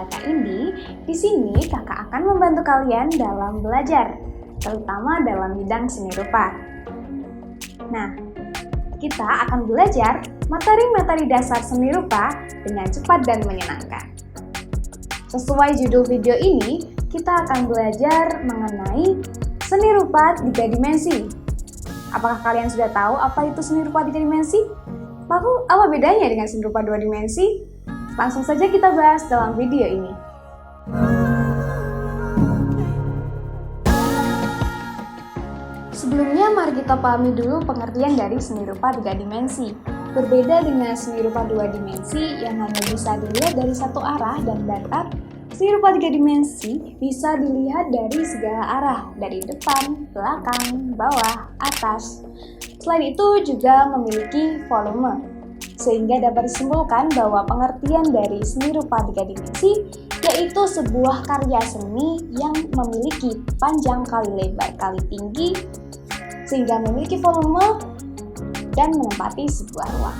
Kak Indi. Di sini kakak akan membantu kalian dalam belajar, terutama dalam bidang seni rupa. Nah, kita akan belajar materi-materi dasar seni rupa dengan cepat dan menyenangkan. Sesuai judul video ini, kita akan belajar mengenai seni rupa 3 dimensi. Apakah kalian sudah tahu apa itu seni rupa 3 dimensi? Lalu, apa bedanya dengan seni rupa 2 dimensi? Langsung saja kita bahas dalam video ini. Sebelumnya, mari kita pahami dulu pengertian dari seni rupa 3 dimensi. Berbeda dengan seni rupa 2 dimensi yang hanya bisa dilihat dari satu arah dan datar, seni rupa 3 dimensi bisa dilihat dari segala arah, dari depan, belakang, bawah, atas. Selain itu juga memiliki volume, sehingga dapat disimpulkan bahwa pengertian dari seni rupa 3 dimensi yaitu sebuah karya seni yang memiliki panjang kali lebar kali tinggi, sehingga memiliki volume dan menempati sebuah ruang.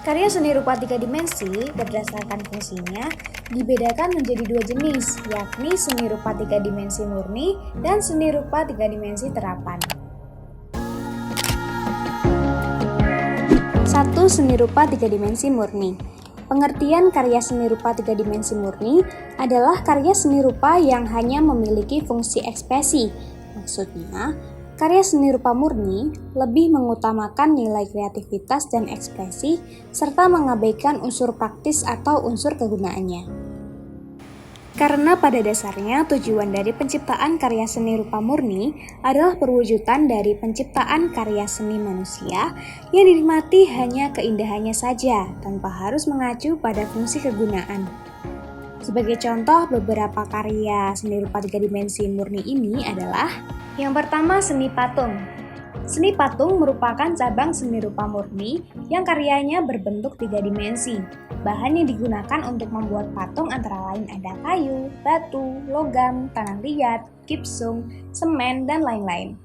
Karya seni rupa 3 dimensi berdasarkan fungsinya dibedakan menjadi 2 jenis, yakni seni rupa 3 dimensi murni dan seni rupa 3 dimensi terapan. 1. Seni rupa 3 dimensi murni. Pengertian karya seni rupa 3 dimensi murni adalah karya seni rupa yang hanya memiliki fungsi ekspresi. Maksudnya, karya seni rupa murni lebih mengutamakan nilai kreativitas dan ekspresi serta mengabaikan unsur praktis atau unsur kegunaannya. Karena pada dasarnya tujuan dari penciptaan karya seni rupa murni adalah perwujudan dari penciptaan karya seni manusia yang dinikmati hanya keindahannya saja tanpa harus mengacu pada fungsi kegunaan. Sebagai contoh, beberapa karya seni rupa 3 dimensi murni ini adalah: yang pertama, seni patung. Seni patung merupakan cabang seni rupa murni yang karyanya berbentuk 3 dimensi. Bahan yang digunakan untuk membuat patung antara lain ada kayu, batu, logam, tanah liat, gipsum, semen, dan lain-lain.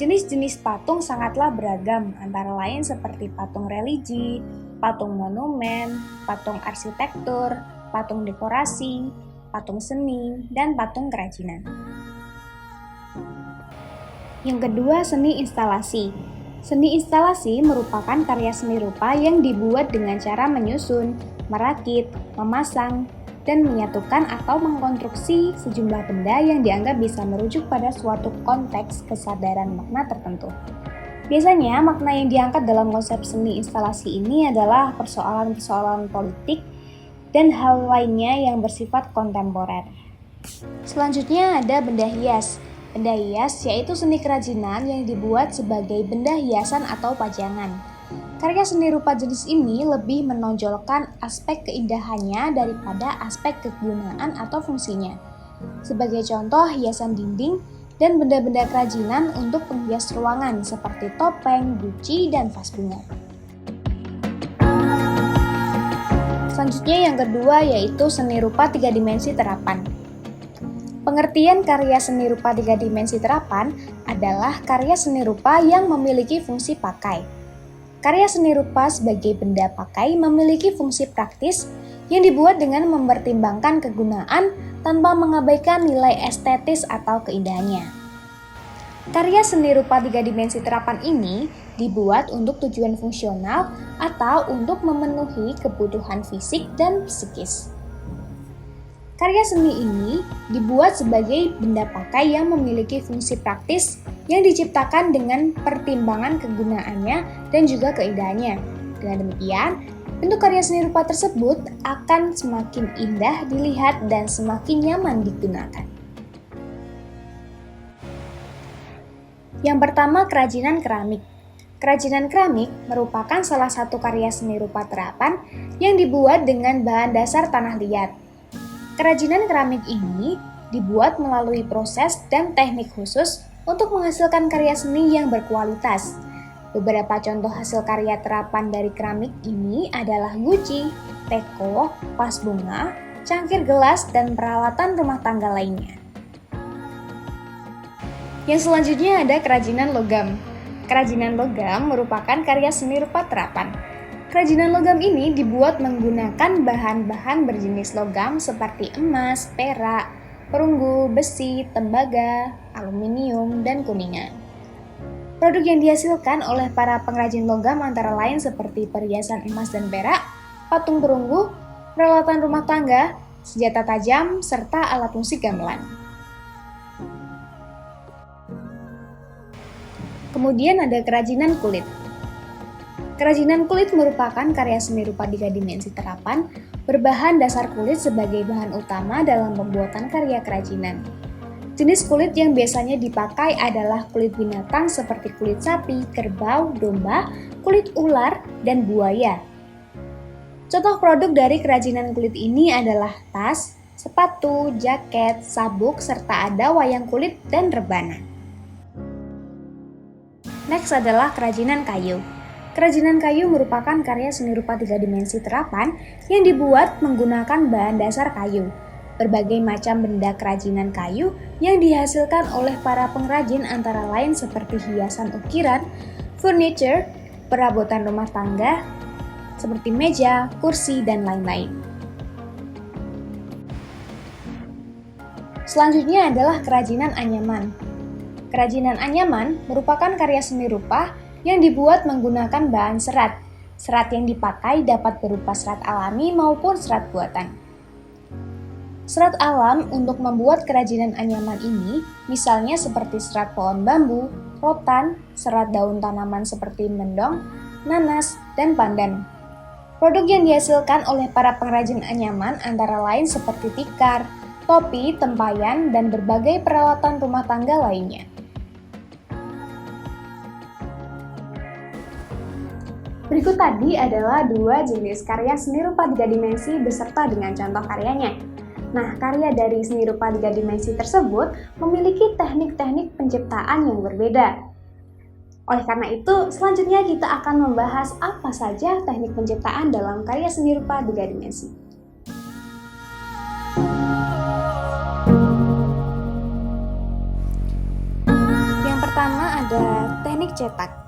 Jenis-jenis patung sangatlah beragam, antara lain seperti patung religi, patung monumen, patung arsitektur, patung dekorasi, patung seni, dan patung kerajinan. Yang kedua, seni instalasi. Seni instalasi merupakan karya seni rupa yang dibuat dengan cara menyusun, merakit, memasang, dan menyatukan atau mengkonstruksi sejumlah benda yang dianggap bisa merujuk pada suatu konteks kesadaran makna tertentu. Biasanya, makna yang diangkat dalam konsep seni instalasi ini adalah persoalan-persoalan politik dan hal lainnya yang bersifat kontemporer. Selanjutnya ada benda hias. Benda hias yaitu seni kerajinan yang dibuat sebagai benda hiasan atau pajangan. Karya seni rupa jenis ini lebih menonjolkan aspek keindahannya daripada aspek kegunaan atau fungsinya. Sebagai contoh, hiasan dinding dan benda-benda kerajinan untuk penghias ruangan seperti topeng, guci, dan vas bunga. Selanjutnya yang kedua yaitu seni rupa 3 dimensi terapan. Pengertian karya seni rupa 3 dimensi terapan adalah karya seni rupa yang memiliki fungsi pakai. Karya seni rupa sebagai benda pakai memiliki fungsi praktis yang dibuat dengan mempertimbangkan kegunaan tanpa mengabaikan nilai estetis atau keindahannya. Karya seni rupa 3 dimensi terapan ini dibuat untuk tujuan fungsional atau untuk memenuhi kebutuhan fisik dan psikis. Karya seni ini dibuat sebagai benda pakai yang memiliki fungsi praktis yang diciptakan dengan pertimbangan kegunaannya dan juga keindahannya. Dengan demikian, bentuk karya seni rupa tersebut akan semakin indah dilihat dan semakin nyaman digunakan. Yang pertama, kerajinan keramik. Kerajinan keramik merupakan salah satu karya seni rupa terapan yang dibuat dengan bahan dasar tanah liat. Kerajinan keramik ini dibuat melalui proses dan teknik khusus untuk menghasilkan karya seni yang berkualitas. Beberapa contoh hasil karya terapan dari keramik ini adalah guci, teko, vas bunga, cangkir gelas, dan peralatan rumah tangga lainnya. Yang selanjutnya ada kerajinan logam. Kerajinan logam merupakan karya seni rupa terapan. Kerajinan logam ini dibuat menggunakan bahan-bahan berjenis logam seperti emas, perak, perunggu, besi, tembaga, aluminium, dan kuningan. Produk yang dihasilkan oleh para pengrajin logam antara lain seperti perhiasan emas dan perak, patung perunggu, peralatan rumah tangga, senjata tajam, serta alat musik gamelan. Kemudian ada kerajinan kulit. Kerajinan kulit merupakan karya seni rupa 3 dimensi terapan berbahan dasar kulit sebagai bahan utama dalam pembuatan karya kerajinan. Jenis kulit yang biasanya dipakai adalah kulit binatang seperti kulit sapi, kerbau, domba, kulit ular, dan buaya. Contoh produk dari kerajinan kulit ini adalah tas, sepatu, jaket, sabuk, serta ada wayang kulit dan rebana. Next adalah kerajinan kayu. Kerajinan kayu merupakan karya seni rupa 3 dimensi terapan yang dibuat menggunakan bahan dasar kayu. Berbagai macam benda kerajinan kayu yang dihasilkan oleh para pengrajin antara lain seperti hiasan ukiran, furniture, perabotan rumah tangga, seperti meja, kursi, dan lain-lain. Selanjutnya adalah kerajinan anyaman. Kerajinan anyaman merupakan karya seni rupa yang dibuat menggunakan bahan serat. Serat yang dipakai dapat berupa serat alami maupun serat buatan. Serat alam untuk membuat kerajinan anyaman ini, misalnya seperti serat pohon bambu, rotan, serat daun tanaman seperti mendong, nanas, dan pandan. Produk yang dihasilkan oleh para pengrajin anyaman antara lain seperti tikar, topi, tempayan, dan berbagai peralatan rumah tangga lainnya. Berikut tadi adalah 2 jenis karya seni rupa 3 dimensi beserta dengan contoh karyanya. Nah, karya dari seni rupa 3 dimensi tersebut memiliki teknik-teknik penciptaan yang berbeda. Oleh karena itu, selanjutnya kita akan membahas apa saja teknik penciptaan dalam karya seni rupa 3 dimensi. Yang pertama ada teknik cetak.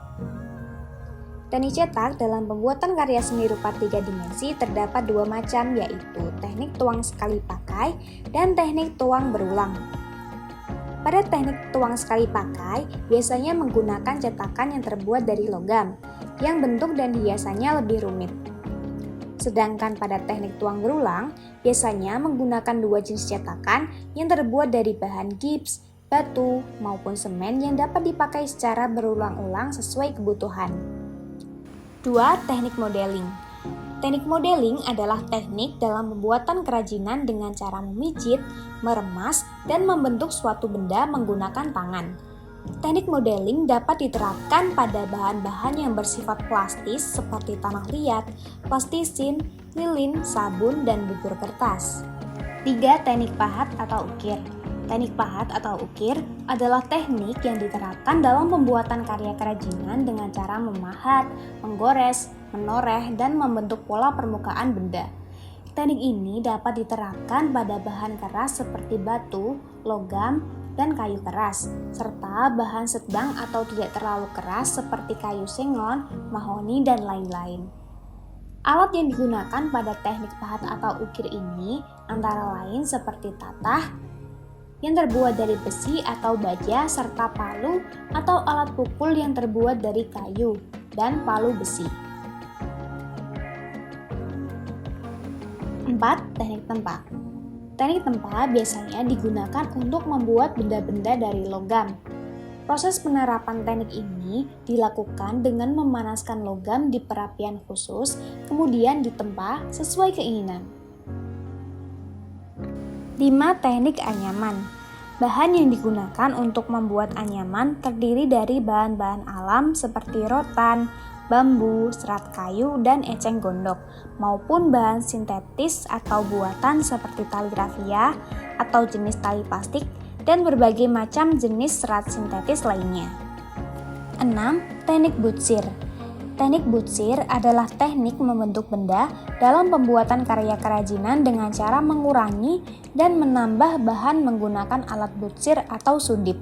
Teknik cetak dalam pembuatan karya seni rupa 3 dimensi terdapat 2 macam, yaitu teknik tuang sekali pakai dan teknik tuang berulang. Pada teknik tuang sekali pakai, biasanya menggunakan cetakan yang terbuat dari logam, yang bentuk dan hiasannya lebih rumit. Sedangkan pada teknik tuang berulang, biasanya menggunakan 2 jenis cetakan yang terbuat dari bahan gips, batu, maupun semen yang dapat dipakai secara berulang-ulang sesuai kebutuhan. 2. Teknik modeling. Teknik modeling adalah teknik dalam pembuatan kerajinan dengan cara memijit, meremas, dan membentuk suatu benda menggunakan tangan. Teknik modeling dapat diterapkan pada bahan-bahan yang bersifat plastis seperti tanah liat, plastisin, lilin, sabun, dan bubur kertas. 3. Teknik pahat atau ukir. Teknik pahat atau ukir adalah teknik yang diterapkan dalam pembuatan karya kerajinan dengan cara memahat, menggores, menoreh, dan membentuk pola permukaan benda. Teknik ini dapat diterapkan pada bahan keras seperti batu, logam, dan kayu keras, serta bahan sedang atau tidak terlalu keras seperti kayu sengon, mahoni, dan lain-lain. Alat yang digunakan pada teknik pahat atau ukir ini antara lain seperti tatah, yang terbuat dari besi atau baja, serta palu atau alat pukul yang terbuat dari kayu dan palu besi. 4. Teknik tempa. Teknik tempa biasanya digunakan untuk membuat benda-benda dari logam. Proses penerapan teknik ini dilakukan dengan memanaskan logam di perapian khusus, kemudian ditempa sesuai keinginan. 5. Teknik anyaman. Bahan yang digunakan untuk membuat anyaman terdiri dari bahan-bahan alam seperti rotan, bambu, serat kayu, dan eceng gondok, maupun bahan sintetis atau buatan seperti tali rafia atau jenis tali plastik dan berbagai macam jenis serat sintetis lainnya. 6. Teknik butsir. Teknik butsir adalah teknik membentuk benda dalam pembuatan karya kerajinan dengan cara mengurangi dan menambah bahan menggunakan alat butsir atau sudip.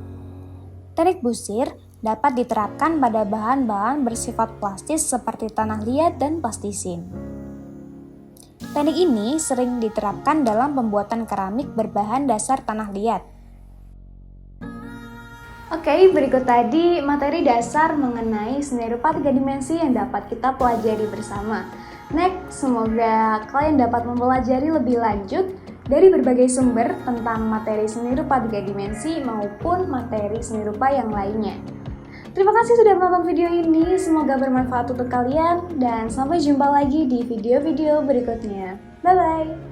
Teknik butsir dapat diterapkan pada bahan-bahan bersifat plastis seperti tanah liat dan plastisin. Teknik ini sering diterapkan dalam pembuatan keramik berbahan dasar tanah liat. Oke, berikut tadi materi dasar mengenai seni rupa 3 dimensi yang dapat kita pelajari bersama. Next, semoga kalian dapat mempelajari lebih lanjut dari berbagai sumber tentang materi seni rupa 3 dimensi maupun materi seni rupa yang lainnya. Terima kasih sudah menonton video ini, semoga bermanfaat untuk kalian dan sampai jumpa lagi di video-video berikutnya. Bye-bye!